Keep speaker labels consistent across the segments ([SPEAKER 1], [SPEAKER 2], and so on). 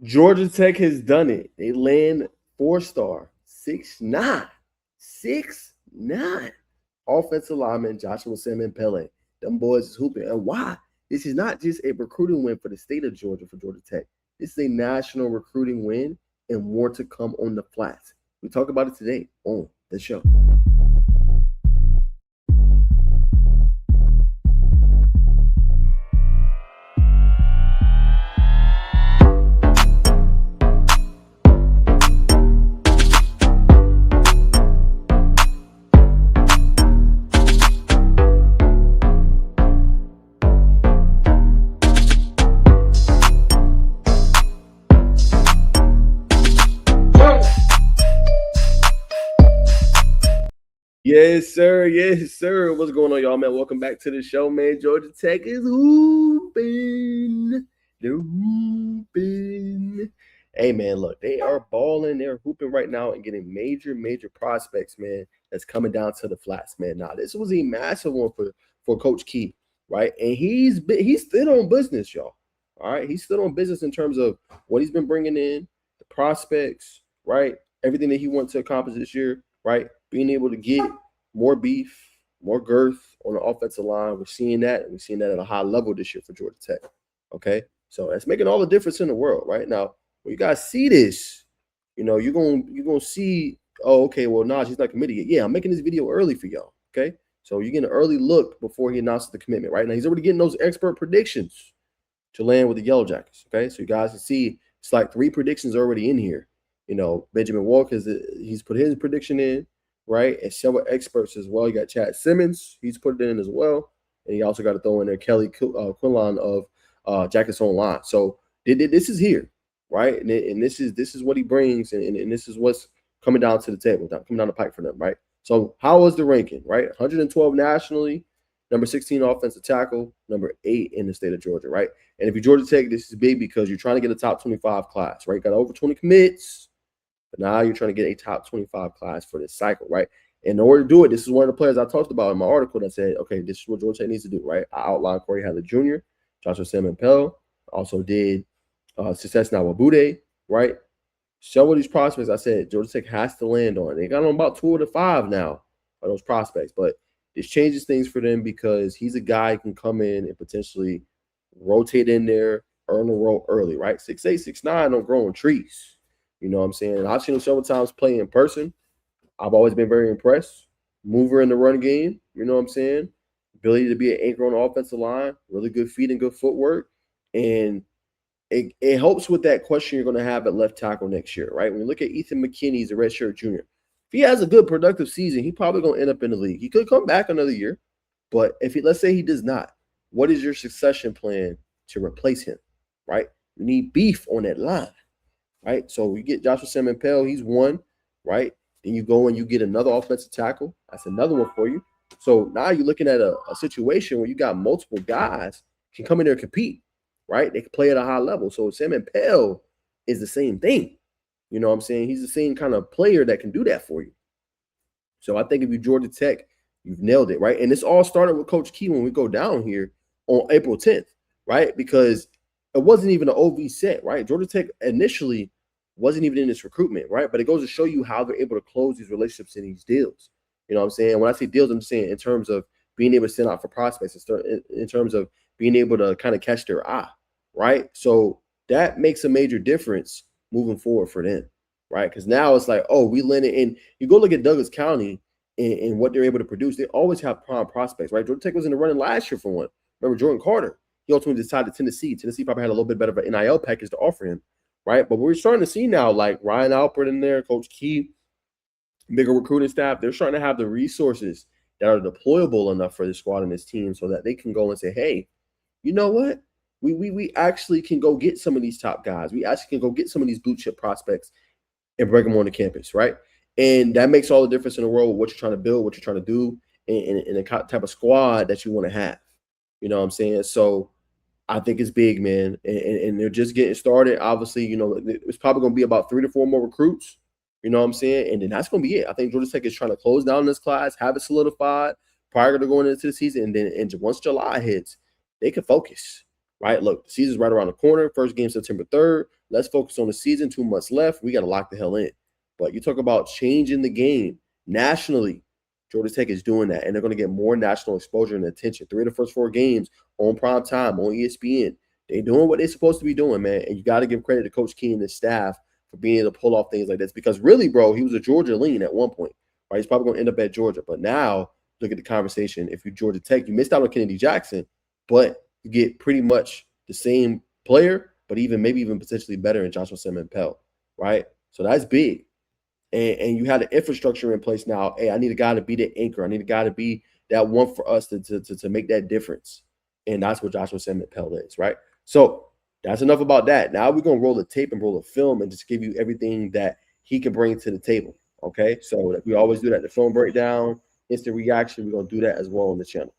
[SPEAKER 1] Georgia Tech has done it. They land 4-star, 6'9", 6'9" offensive lineman Joshua Sam-Epelle. Them boys is hooping. And why? This is not just a recruiting win for the state of Georgia for Georgia Tech. This is a national recruiting win and more to come on the flats. We talk about it today on the show. Yes, sir. Yes, sir. What's going on, y'all, man? Welcome back to the show, man. Georgia Tech is hooping. They're hooping. Hey, man, look, they are balling. They're hooping right now and getting major, major prospects, man, that's coming down to the flats, man. Now, this was a massive one for Coach Key, right? And he's still on business, y'all. All right? He's still on business in terms of what he's been bringing in, the prospects, right? Everything that he wants to accomplish this year, right? Being able to get more beef, more girth on the offensive line. We're seeing that, and we're seeing that at a high level this year for Georgia Tech. Okay, so that's making all the difference in the world, right? Now, when you guys see this, you're gonna see, oh, okay, well, Naj, he's not committed yet. Yeah, I'm making this video early for y'all. Okay, so you're getting an early look before he announces the commitment. Right now, he's already getting those expert predictions to land with the Yellow Jackets. Okay, so you guys can see it's like 3 predictions already in here. Benjamin Walker he's put his prediction in, right? And several experts as well. You got Chad Simmons, he's put it in as well. And you also got to throw in there Kelly Quinlan of Jackets Online. So this is here, right? And this is what he brings, and this is what's coming down to the table, coming down the pipe for them, right? So how was the ranking, right? 112 nationally, number 16 offensive tackle, number 8 in the state of Georgia, right? And if you're Georgia Tech, this is big because you're trying to get a top 25 class, right? Got over 20 commits. But now you're trying to get a top 25 class for this cycle, right? In order to do it, this is one of the players I talked about in my article that said, okay, this is what Georgia Tech needs to do, right? I outlined Corey Hadley Jr., Joshua Sam-Epelle, also did Success Nawabude, right? Several of these prospects I said Georgia Tech has to land on. They got on about 2 of the 5 now of those prospects, but this changes things for them because he's a guy who can come in and potentially rotate in there, earn a role early, right? 6'8", 6'9", don't grow on trees. You know what I'm saying? I've seen him several times play in person. I've always been very impressed. Mover in the run game, you know what I'm saying? Ability to be an anchor on the offensive line, really good feet and good footwork. And it helps with that question you're going to have at left tackle next year, right? When you look at Ethan McKinney, he's a redshirt junior. If he has a good productive season, he's probably going to end up in the league. He could come back another year. But let's say he does not, what is your succession plan to replace him, right? You need beef on that line. Right, so you get Joshua Sam-Epelle, he's one, right? Then you go and you get another offensive tackle. That's another one for you. So now you're looking at a situation where you got multiple guys can come in there and compete, right? They can play at a high level. So Sam-Epelle is the same thing. You know what I'm saying? He's the same kind of player that can do that for you. So I think if you're Georgia Tech, you've nailed it, right? And this all started with Coach Key when we go down here on April 10th, right? Because it wasn't even an OV set, right? Georgia Tech initially wasn't even in this recruitment, right? But it goes to show you how they're able to close these relationships in these deals. You know what I'm saying? When I say deals, I'm saying in terms of being able to send out for prospects, in terms of being able to kind of catch their eye, right? So that makes a major difference moving forward for them, right? Because now it's like, oh, we landed in. You go look at Douglas County and what they're able to produce. They always have prime prospects, right? Georgia Tech was in the running last year for one. Remember Jordan Carter? He ultimately decided Tennessee. Tennessee probably had a little bit better of an NIL package to offer him, right? But we're starting to see now, like Ryan Alpert in there, Coach Key, bigger recruiting staff. They're starting to have the resources that are deployable enough for this squad and this team so that they can go and say, hey, you know what? We actually can go get some of these top guys. We actually can go get some of these blue chip prospects and bring them on the campus, right? And that makes all the difference in the world with what you're trying to build, what you're trying to do, in the type of squad that you want to have. You know what I'm saying? So I think it's big, man. And they're just getting started. Obviously, it's probably going to be about 3 to 4 more recruits. You know what I'm saying? And then that's going to be it. I think Georgia Tech is trying to close down this class, have it solidified prior to going into the season. And then once July hits, they can focus, right? Look, the season's right around the corner. First game September 3rd. let's focus on the season. 2 months left. We got to lock the hell in. But you talk about changing the game nationally. Georgia Tech is doing that, and they're going to get more national exposure and attention. 3 of the first 4 games on prime time on ESPN. They're doing what they're supposed to be doing, man. And you got to give credit to Coach Key and his staff for being able to pull off things like this. Because really, bro, he was a Georgia lean at one point. Right? He's probably going to end up at Georgia. But now, look at the conversation. If you're Georgia Tech, you missed out on Kennedy Jackson, but you get pretty much the same player, but maybe even potentially better in Joshua Sam-Epelle, right? So that's big. And you had the infrastructure in place now. Hey, I need a guy to be the anchor. I need a guy to be that one for us to make that difference. And that's what Joshua Sam-Epelle is, right? So that's enough about that. Now we're going to roll the tape and roll the film and just give you everything that he can bring to the table, okay? So we always do that, the film breakdown, instant reaction. We're going to do that as well on the channel.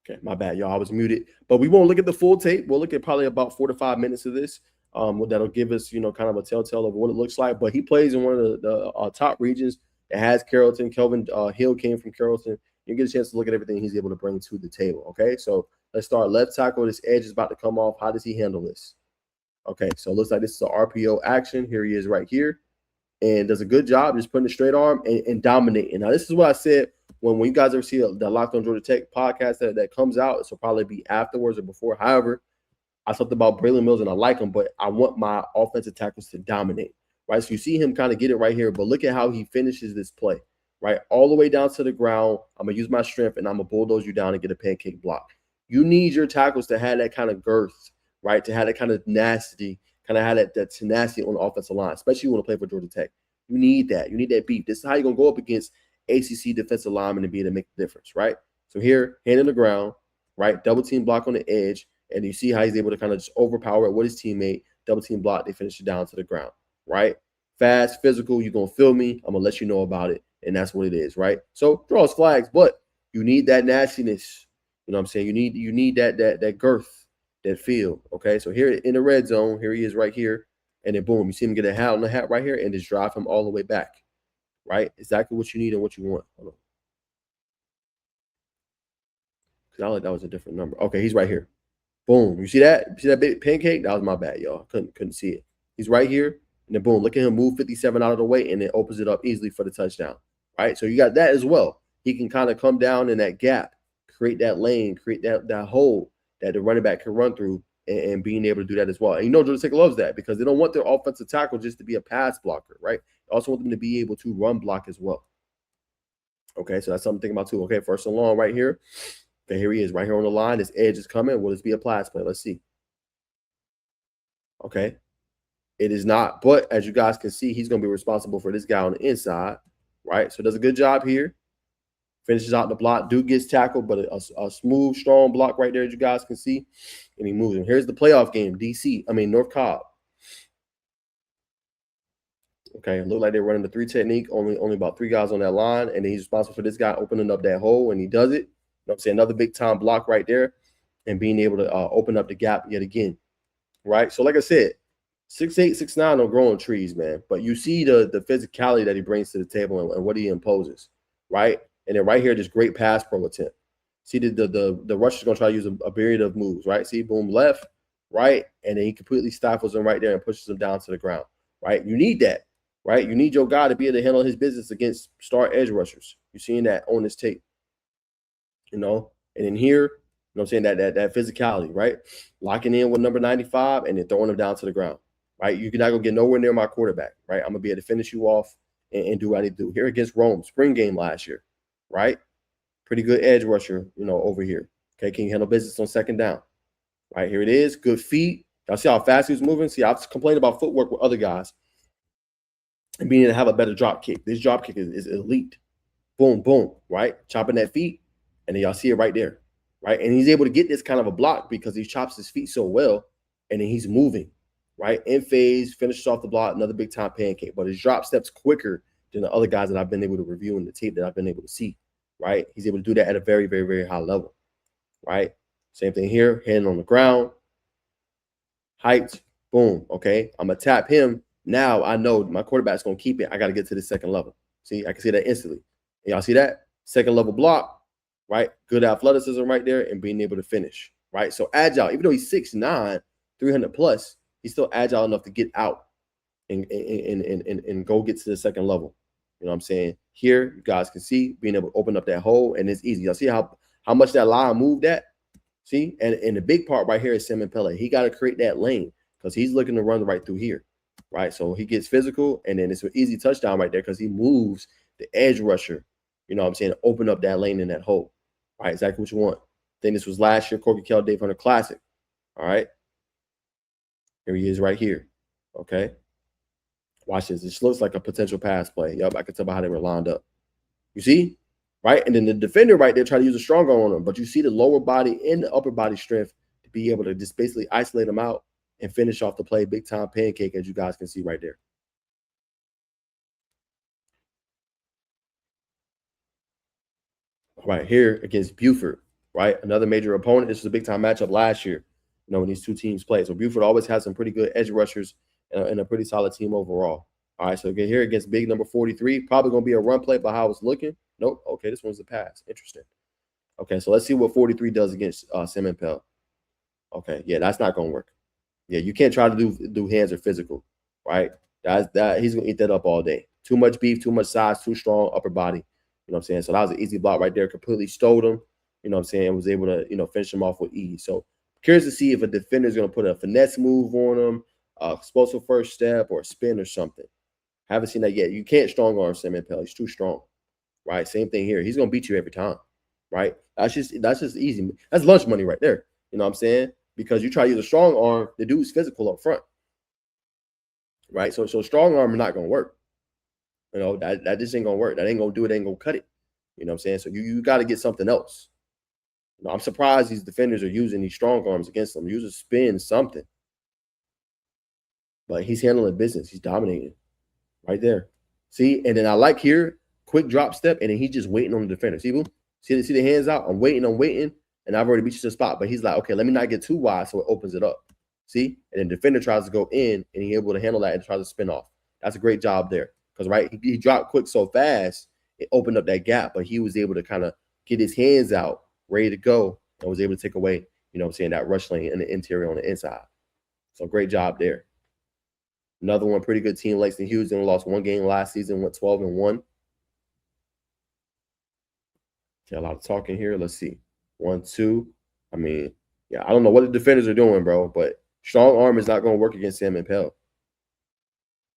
[SPEAKER 1] Okay, my bad, y'all. I was muted. But we won't look at the full tape. We'll look at probably about 4 to 5 minutes of this. That'll give us, kind of a telltale of what it looks like. But he plays in one of the top regions that has Carrollton. Kelvin Hill came from Carrollton. You get a chance to look at everything he's able to bring to the table. Okay, so let's start left tackle. This edge is about to come off. How does he handle this? Okay, so it looks like this is an RPO action. Here he is right here. And does a good job just putting the straight arm and dominating. Now, this is what I said when you guys ever see the Locked on Georgia Tech podcast that comes out. This will probably be afterwards or before. However, I talked about Braylon Mills and I like him, but I want my offensive tackles to dominate, right? So you see him kind of get it right here, but look at how he finishes this play, right? All the way down to the ground. I'm going to use my strength and I'm going to bulldoze you down and get a pancake block. You need your tackles to have that kind of girth, right? To have that kind of tenacity, kind of have that tenacity on the offensive line, especially when you play for Georgia Tech. You need that. You need that beef. This is how you're going to go up against ACC defensive linemen and be able to make the difference, right? So here, hand in the ground, right? Double team block on the edge. And you see how he's able to kind of just overpower it with his teammate, double team block, they finish it down to the ground, right? Fast, physical, you're going to feel me. I'm going to let you know about it. And that's what it is, right? So draws flags, but you need that nastiness. You know what I'm saying? You need that girth, that feel, okay? So here in the red zone, here he is right here. And then boom, you see him get a hat on the hat right here and just drive him all the way back, right? Exactly what you need and what you want. Hold on. Because I like that was a different number. Okay, he's right here. Boom. You see that? You see that big pancake? That was my bad, y'all. Couldn't see it. He's right here. And then boom, look at him move 57 out of the way and it opens it up easily for the touchdown. Right? So you got that as well. He can kind of come down in that gap, create that lane, create that hole that the running back can run through and being able to do that as well. And Georgia Tech loves that because they don't want their offensive tackle just to be a pass blocker, right? They also want them to be able to run block as well. Okay, so that's something to think about too. Okay, first and long right here. Okay, here he is right here on the line. This edge is coming. Will this be a pass play? Let's see. Okay. It is not. But as you guys can see, he's going to be responsible for this guy on the inside, right? So does a good job here. Finishes out the block. Dude gets tackled, but a smooth, strong block right there, as you guys can see. And he moves him. Here's the playoff game, North Cobb. Okay, it looked like they're running the 3 technique. Only about 3 guys on that line. And then he's responsible for this guy opening up that hole, and he does it. You know what I'm saying? Another big time block right there and being able to open up the gap yet again, right? So like I said, 6'8", 6'9" don't grow on trees, man. But you see the physicality that he brings to the table and what he imposes, right? And then right here, this great pass pro attempt. See the rush is going to try to use a myriad of moves, right? See, boom, left, right, and then he completely stifles him right there and pushes him down to the ground, right? You need that, right? You need your guy to be able to handle his business against star edge rushers. You're seeing that on this tape. And then here, what I'm saying, that physicality, right? Locking in with number 95 and then throwing him down to the ground, right? You're not going to get nowhere near my quarterback, right? I'm going to be able to finish you off and do what I need to do. Here against Rome, spring game last year, right? Pretty good edge rusher, over here. Okay, can you handle business on second down? Right, here it is, good feet. Y'all see how fast he was moving? See, I've complained about footwork with other guys and being able to have a better drop kick. This drop kick is elite. Boom, boom, right? Chopping that feet. And then y'all see it right there, right? And he's able to get this kind of a block because he chops his feet so well, and then he's moving, right? In phase, finishes off the block, another big time pancake. But his drop steps quicker than the other guys that I've been able to review in the tape that I've been able to see, right? He's able to do that at a very, very, very high level, right? Same thing here, hand on the ground, height, boom, okay? I'm going to tap him. Now I know my quarterback's going to keep it. I got to get to the second level. See, I can see that instantly. And y'all see that? Second level block, right? Good athleticism right there and being able to finish, right? So agile, even though he's 6'9", 300 plus, he's still agile enough to get out and go get to the second level. You know what I'm saying? Here, you guys can see being able to open up that hole, and it's easy. Y'all see how much that line moved at? See? And the big part right here is Sam-Epelle. He got to create that lane because he's looking to run right through here, right? So he gets physical, and then it's an easy touchdown right there because he moves the edge rusher, you know what I'm saying, to open up that lane in that hole, right? Exactly what you want. I think this was last year, Corky Kell Dave Hunter Classic, all right? Here he is right here, okay? Watch this. This looks like a potential pass play. Yup, I can tell by how they were lined up. You see? Right? And then the defender right there tried to use a strong arm on him, but you see the lower body and the upper body strength to be able to just basically isolate them out and finish off the play. Big time pancake, as you guys can see right there. Right here against Buford, right? Another major opponent. This was a big time matchup last year, you know, when these two teams played. So Buford always has some pretty good edge rushers and a pretty solid team overall. All right, so again, here against big number 43, probably going to be a run play by how it's looking. Nope. Okay, this one's a pass. Interesting. Okay, so let's see what 43 does against Sam-Epelle. Okay, yeah, that's not going to work. Yeah, you can't try to do hands or physical, right? That he's going to eat that up all day. Too much beef, too much size, too strong upper body. You know what I'm saying? So that was an easy block right there. Completely stole him. You know what I'm saying? Was able to, finish him off with ease. So curious to see if a defender is going to put a finesse move on him, explosive first step, or a spin or something. Haven't seen that yet. You can't strong arm Sam-Epelle. He's too strong, right? Same thing here. He's going to beat you every time, right? That's just easy. That's lunch money right there. You know what I'm saying? Because you try to use a strong arm, the dude's physical up front, right? So strong arm is not going to work. You know, that just ain't going to work. That ain't going to do it. Ain't going to cut it. You know what I'm saying? So you got to get something else. You know, I'm surprised these defenders are using these strong arms against them. Use a spin, something. But he's handling business. He's dominating. Right there. See? And then I like here, quick drop step, and then he's just waiting on the defender. See, boom? See the hands out? I'm waiting, and I've already beat you to the spot. But he's like, okay, let me not get too wide so it opens it up. See? And then the defender tries to go in, and he's able to handle that and tries to spin off. That's a great job there. Because, right, he dropped quick so fast, it opened up that gap, but he was able to kind of get his hands out, ready to go, and was able to take away, you know what I'm saying, that rush lane in the interior on the inside. So great job there. Another one, pretty good team, Langston Hughes. They lost one game last season, went 12-1. Okay, a lot of talking here. Let's see. 1, 2. I mean, yeah, I don't know what the defenders are doing, bro, but strong arm is not going to work against Sam-Epelle.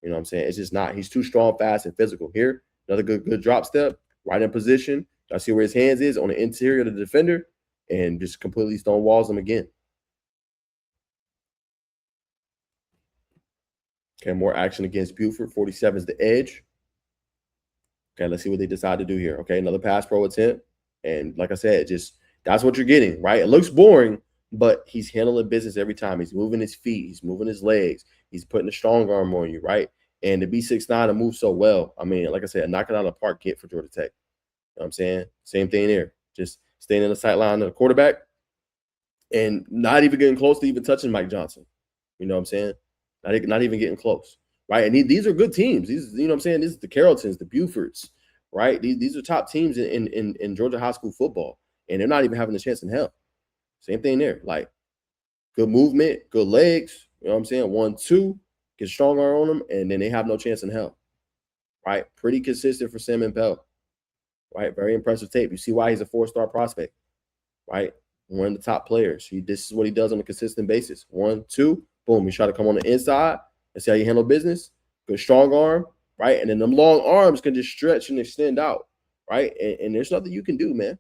[SPEAKER 1] You know what I'm saying? It's just not. He's too strong, fast, and physical. Here, another good drop step, right in position. I see where his hands is on the interior of the defender and just completely stonewalls him again. Okay, more action against Buford. 47 is the edge. Okay, let's see what they decide to do here. Okay, another pass pro attempt. And like I said, just that's what you're getting, right? It looks boring, but he's handling business every time. He's moving his feet. He's moving his legs. He's putting a strong arm on you, right? And to be 6'9" and move so well, I mean, like I said, knock it out of the park kid for Georgia Tech. You know what I'm saying? Same thing there. Just staying in the sight line of the quarterback and not even getting close to even touching Mike Johnson. You know what I'm saying? Not even getting close, right? And these are good teams. These, you know what I'm saying? This is the Carrolltons, the Bufords, right? These are top teams in Georgia high school football, and they're not even having a chance in hell. Same thing there. Like, good movement, good legs, you know what I'm saying? 1, 2, get strong arm on them, and then they have no chance in hell, right? Pretty consistent for Sam-Epelle, right? Very impressive tape. You see why he's a 4-star prospect, right? One of the top players. This is what he does on a consistent basis. 1, 2, boom. You try to come on the inside and see how you handle business. Good strong arm, right? And then them long arms can just stretch and extend out, right? And there's nothing you can do, man.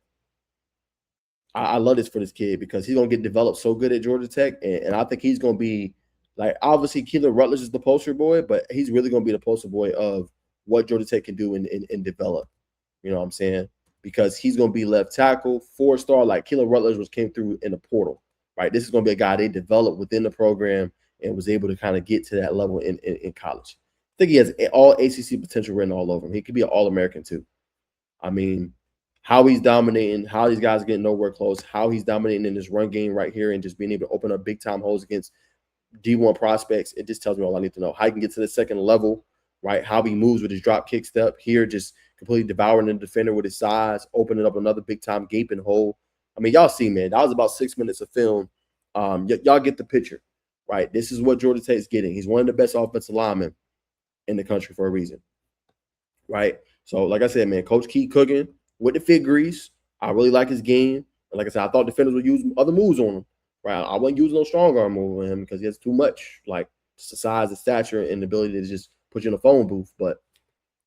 [SPEAKER 1] I love this for this kid because he's going to get developed so good at Georgia Tech. And I think he's going to be, like, obviously Keelan Rutledge is the poster boy, but he's really going to be the poster boy of what Georgia Tech can do and develop. You know what I'm saying? because he's going to be left tackle, 4-star, like Keelan Rutledge came through in the portal, right? This is going to be a guy they developed within the program and was able to kind of get to that level in college. I think he has all ACC potential written all over him. He could be an All-American too. I mean, how he's dominating, how these guys are getting nowhere close, how he's dominating in this run game right here and just being able to open up big-time holes against D1 prospects, it just tells me all I need to know. How he can get to the second level, right? How he moves with his drop kick step here, just completely devouring the defender with his size, opening up another big-time gaping hole. I mean, y'all see, man, that was about 6 minutes of film. Y'all get the picture, right? This is what Georgia Tate's getting. He's one of the best offensive linemen in the country for a reason, right? So, like I said, man, Coach Key cooking with the fit grease. I really like his game. And like I said, I thought defenders would use other moves on him, right? I wasn't using no strong arm move on him because he has too much, like the size, the stature, and the ability to just put you in a phone booth. But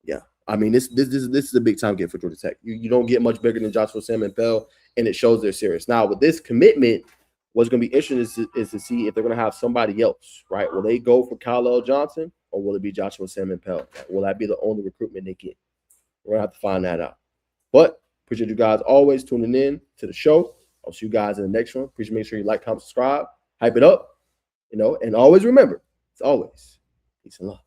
[SPEAKER 1] yeah, I mean, this is a big time get for Georgia Tech. You don't get much bigger than Joshua Sam-Epelle, and it shows they're serious. Now, with this commitment, what's going to be interesting is to see if they're going to have somebody else, right? Will they go for Kyle Johnson, or will it be Joshua Sam-Epelle? Will that be the only recruitment they get? We're going to have to find that out. But appreciate you guys always tuning in to the show. I'll see you guys in the next one. Please make sure you like, comment, subscribe, hype it up, and always remember, it's always peace and love.